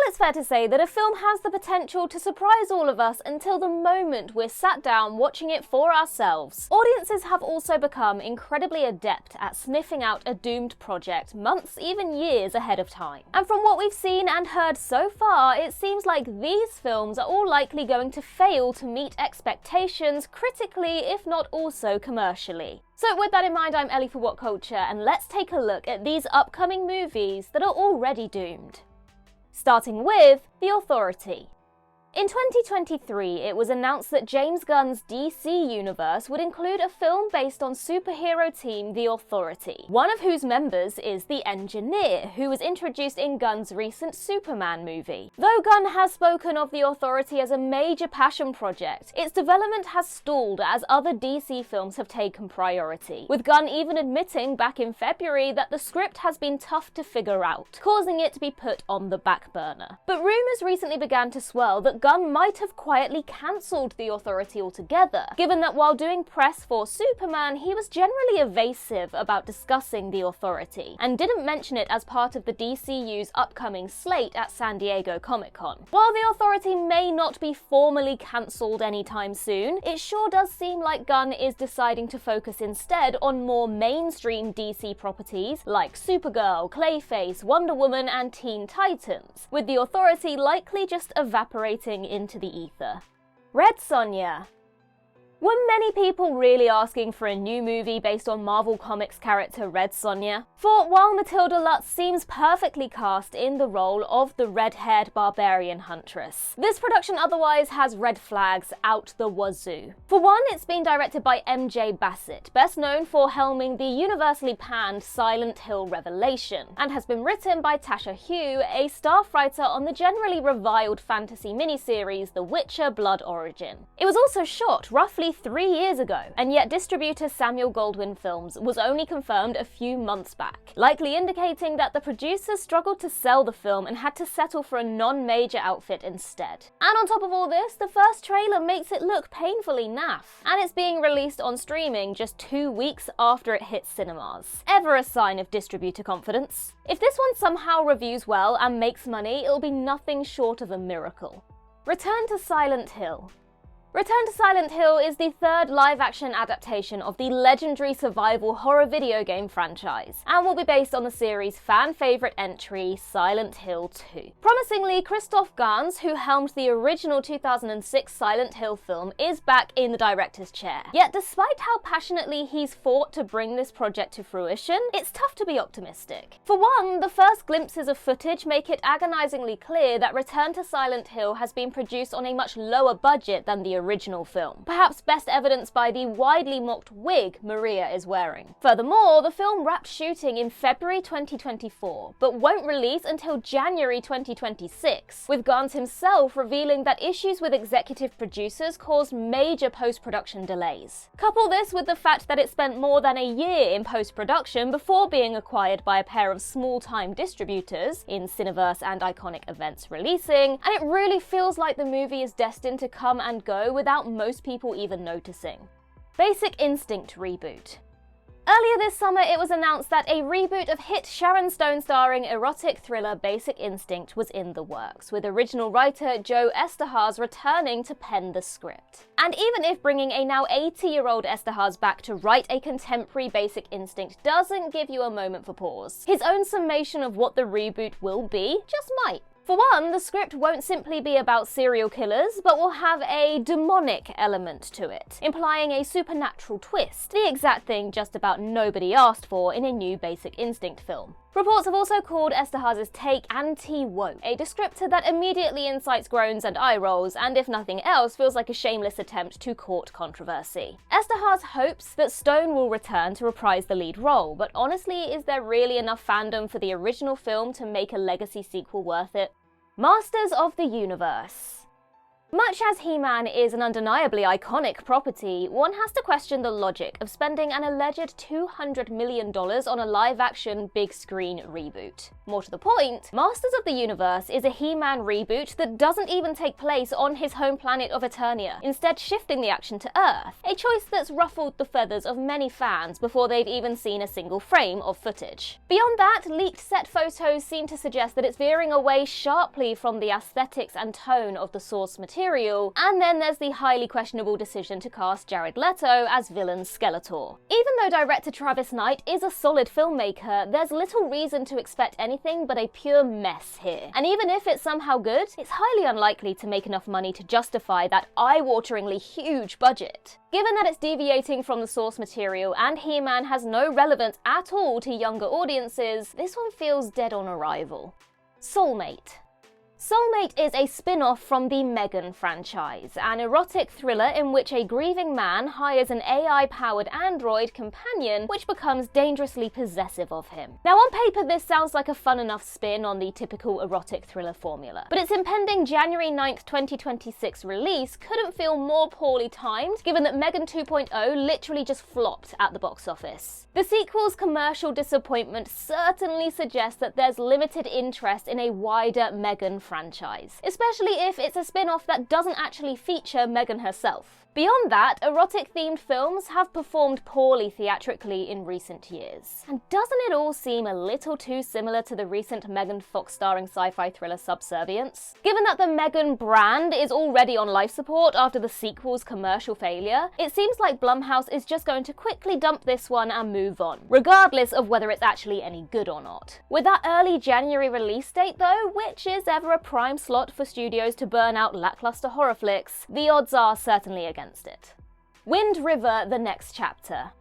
it's fair to say that a film has the potential to surprise all of us until the moment we're sat down watching it for ourselves. Audiences have also become incredibly adept at sniffing out a doomed project months, even years ahead of time. And from what we've seen and heard so far, it seems like these films are all likely going to fail to meet expectations critically, if not also commercially. So with that in mind, I'm Ellie for Whatculture, and let's take a look at these upcoming movies that are already doomed. Starting with The Authority. In 2023, it was announced that James Gunn's DC universe would include a film based on superhero team The Authority, one of whose members is the Engineer, who was introduced in Gunn's recent Superman movie. Though Gunn has spoken of The Authority as a major passion project, its development has stalled as other DC films have taken priority, with Gunn even admitting back in February that the script has been tough to figure out, causing it to be put on the back burner. But rumours recently began to swirl that Gunn might have quietly cancelled The Authority altogether, given that while doing press for Superman, he was generally evasive about discussing The Authority, and didn't mention it as part of the DCU's upcoming slate at San Diego Comic-Con. While The Authority may not be formally cancelled anytime soon, it sure does seem like Gunn is deciding to focus instead on more mainstream DC properties like Supergirl, Clayface, Wonder Woman and Teen Titans, with The Authority likely just evaporating into the ether. Red Sonja. Were many people really asking for a new movie based on Marvel Comics character Red Sonja? For while Matilda Lutz seems perfectly cast in the role of the red-haired barbarian huntress, this production otherwise has red flags out the wazoo. For one, it's been directed by MJ Bassett, best known for helming the universally panned Silent Hill Revelation, and has been written by Tasha Hugh, a staff writer on the generally reviled fantasy miniseries The Witcher: Blood Origin. It was also shot roughly 3 years ago, and yet distributor Samuel Goldwyn Films was only confirmed a few months back, likely indicating that the producers struggled to sell the film and had to settle for a non-major outfit instead. And on top of all this, the first trailer makes it look painfully naff, and it's being released on streaming just 2 weeks after it hits cinemas. Ever a sign of distributor confidence? If this one somehow reviews well and makes money, it'll be nothing short of a miracle. Return to Silent Hill. Return to Silent Hill is the third live-action adaptation of the legendary survival horror video game franchise, and will be based on the series' fan-favourite entry, Silent Hill 2. Promisingly, Christoph Gans, who helmed the original 2006 Silent Hill film, is back in the director's chair. Yet despite how passionately he's fought to bring this project to fruition, it's tough to be optimistic. For one, the first glimpses of footage make it agonisingly clear that Return to Silent Hill has been produced on a much lower budget than the original film, perhaps best evidenced by the widely mocked wig Maria is wearing. Furthermore, the film wrapped shooting in February 2024, but won't release until January 2026, with Gans himself revealing that issues with executive producers caused major post-production delays. Couple this with the fact that it spent more than a year in post-production before being acquired by a pair of small-time distributors in Cineverse and Iconic Events Releasing, and it really feels like the movie is destined to come and go without most people even noticing. Basic Instinct reboot. Earlier this summer, it was announced that a reboot of hit Sharon Stone starring erotic thriller Basic Instinct was in the works, with original writer Joe Eszterhas returning to pen the script. And even if bringing a now 80-year-old Eszterhas back to write a contemporary Basic Instinct doesn't give you a moment for pause, his own summation of what the reboot will be just might. For one, the script won't simply be about serial killers, but will have a demonic element to it, implying a supernatural twist, the exact thing just about nobody asked for in a new Basic Instinct film. Reports have also called Eszterhas' take anti-woke, a descriptor that immediately incites groans and eye rolls, and if nothing else, feels like a shameless attempt to court controversy. Eszterhas hopes that Stone will return to reprise the lead role, but honestly, is there really enough fandom for the original film to make a legacy sequel worth it? Masters of the Universe. Much as He-Man is an undeniably iconic property, one has to question the logic of spending an alleged $200 million on a live-action, big-screen reboot. More to the point, Masters of the Universe is a He-Man reboot that doesn't even take place on his home planet of Eternia, instead shifting the action to Earth, a choice that's ruffled the feathers of many fans before they've even seen a single frame of footage. Beyond that, leaked set photos seem to suggest that it's veering away sharply from the aesthetics and tone of the source material, and then there's the highly questionable decision to cast Jared Leto as villain Skeletor. Even though director Travis Knight is a solid filmmaker, there's little reason to expect anything but a pure mess here. And even if it's somehow good, it's highly unlikely to make enough money to justify that eye-wateringly huge budget. Given that it's deviating from the source material and He-Man has no relevance at all to younger audiences, this one feels dead on arrival. Soulmate. Soulmate is a spin-off from the Megan franchise, an erotic thriller in which a grieving man hires an AI-powered android companion which becomes dangerously possessive of him. Now on paper this sounds like a fun enough spin on the typical erotic thriller formula, but its impending January 9th, 2026 release couldn't feel more poorly timed given that Megan 2.0 literally just flopped at the box office. The sequel's commercial disappointment certainly suggests that there's limited interest in a wider Megan franchise, especially if it's a spin-off that doesn't actually feature Megan herself. Beyond that, erotic-themed films have performed poorly theatrically in recent years. And doesn't it all seem a little too similar to the recent Megan Fox-starring sci-fi thriller Subservience? Given that the Megan brand is already on life support after the sequel's commercial failure, it seems like Blumhouse is just going to quickly dump this one and move on, regardless of whether it's actually any good or not. With that early January release date though, which is ever a prime slot for studios to burn out lackluster horror flicks, the odds are certainly against it. Wind River: The Next Chapter.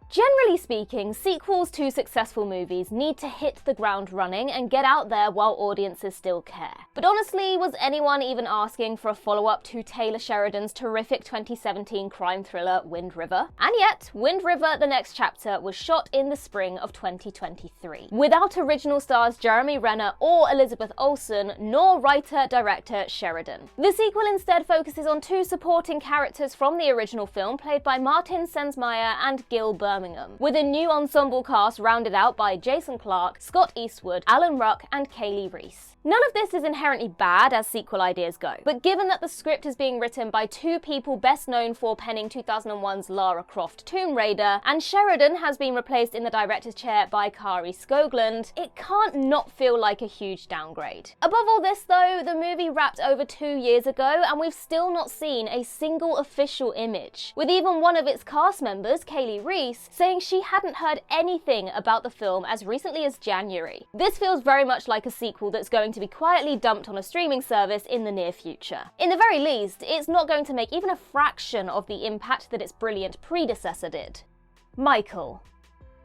Generally speaking, sequels to successful movies need to hit the ground running and get out there while audiences still care. But honestly, was anyone even asking for a follow-up to Taylor Sheridan's terrific 2017 crime thriller Wind River? And yet, Wind River: The Next Chapter was shot in the spring of 2023, without original stars Jeremy Renner or Elizabeth Olsen, nor writer-director Sheridan. The sequel instead focuses on two supporting characters from the original film played by Martin Sensmeyer and Gil Birmingham, with a new ensemble cast rounded out by Jason Clarke, Scott Eastwood, Alan Ruck, and Kaylee Reese. None of this is inherently bad as sequel ideas go, but given that the script is being written by two people best known for penning 2001's Lara Croft Tomb Raider, and Sheridan has been replaced in the director's chair by Kari Skogland, it can't not feel like a huge downgrade. Above all this though, the movie wrapped over 2 years ago and we've still not seen a single official image, with even one of its cast members, Kaylee Reese, saying she hadn't heard anything about the film as recently as January. This feels very much like a sequel that's going to be quietly dumped on a streaming service in the near future. In the very least, it's not going to make even a fraction of the impact that its brilliant predecessor did. Michael.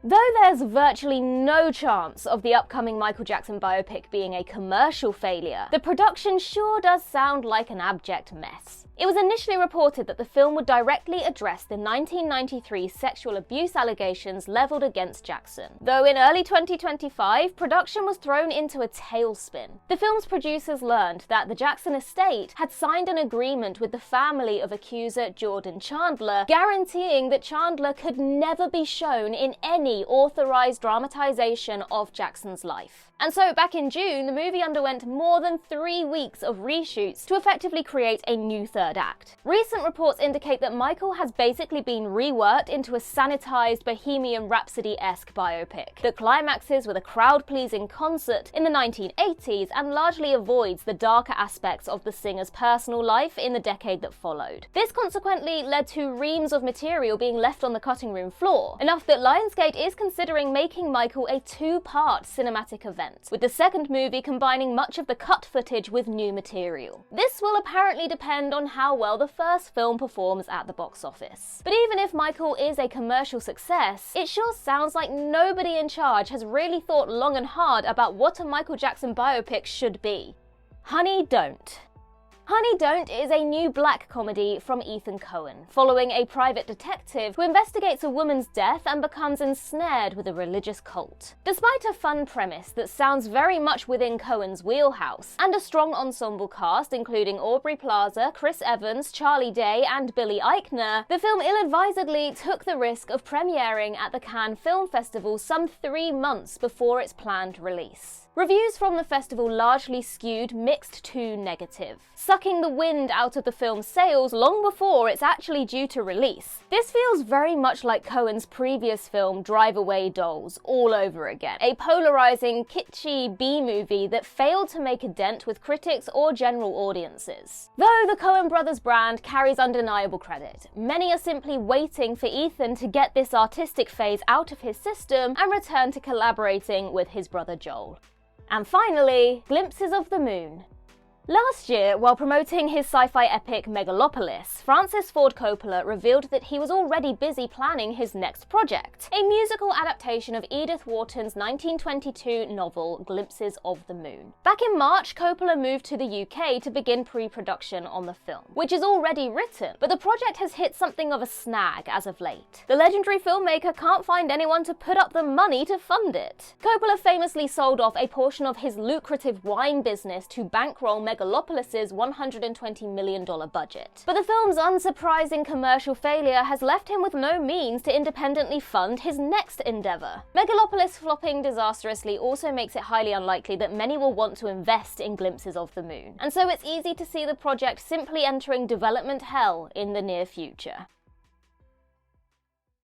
Though there's virtually no chance of the upcoming Michael Jackson biopic being a commercial failure, the production sure does sound like an abject mess. It was initially reported that the film would directly address the 1993 sexual abuse allegations leveled against Jackson, though in early 2025, production was thrown into a tailspin. The film's producers learned that the Jackson estate had signed an agreement with the family of accuser Jordan Chandler, guaranteeing that Chandler could never be shown in any authorized dramatization of Jackson's life. And so back in June, the movie underwent more than 3 weeks of reshoots to effectively create a new third act. Recent reports indicate that Michael has basically been reworked into a sanitized Bohemian Rhapsody-esque biopic that climaxes with a crowd-pleasing concert in the 1980s and largely avoids the darker aspects of the singer's personal life in the decade that followed. This consequently led to reams of material being left on the cutting room floor, enough that Lionsgate is considering making Michael a 2-part cinematic event, with the second movie combining much of the cut footage with new material. This will apparently depend on how well the first film performs at the box office. But even if Michael is a commercial success, it sure sounds like nobody in charge has really thought long and hard about what a Michael Jackson biopic should be. Honey, don't. Honey Don't is a new black comedy from Ethan Coen, following a private detective who investigates a woman's death and becomes ensnared with a religious cult. Despite a fun premise that sounds very much within Coen's wheelhouse, and a strong ensemble cast including Aubrey Plaza, Chris Evans, Charlie Day, and Billy Eichner, the film ill-advisedly took the risk of premiering at the Cannes Film Festival some 3 months before its planned release. Reviews from the festival largely skewed mixed to negative, sucking the wind out of the film's sails long before it's actually due to release. This feels very much like Coen's previous film Drive Away Dolls all over again, a polarizing, kitschy B-movie that failed to make a dent with critics or general audiences. Though the Coen brothers brand carries undeniable credit, many are simply waiting for Ethan to get this artistic phase out of his system and return to collaborating with his brother Joel. And finally, glimpses of the moon. Last year, while promoting his sci-fi epic Megalopolis, Francis Ford Coppola revealed that he was already busy planning his next project, a musical adaptation of Edith Wharton's 1922 novel Glimpses of the Moon. Back in March, Coppola moved to the UK to begin pre-production on the film, which is already written, but the project has hit something of a snag as of late. The legendary filmmaker can't find anyone to put up the money to fund it. Coppola famously sold off a portion of his lucrative wine business to bankroll Megalopolis' $120 million budget. But the film's unsurprising commercial failure has left him with no means to independently fund his next endeavor. Megalopolis flopping disastrously also makes it highly unlikely that many will want to invest in Glimpses of the Moon, and so it's easy to see the project simply entering development hell in the near future.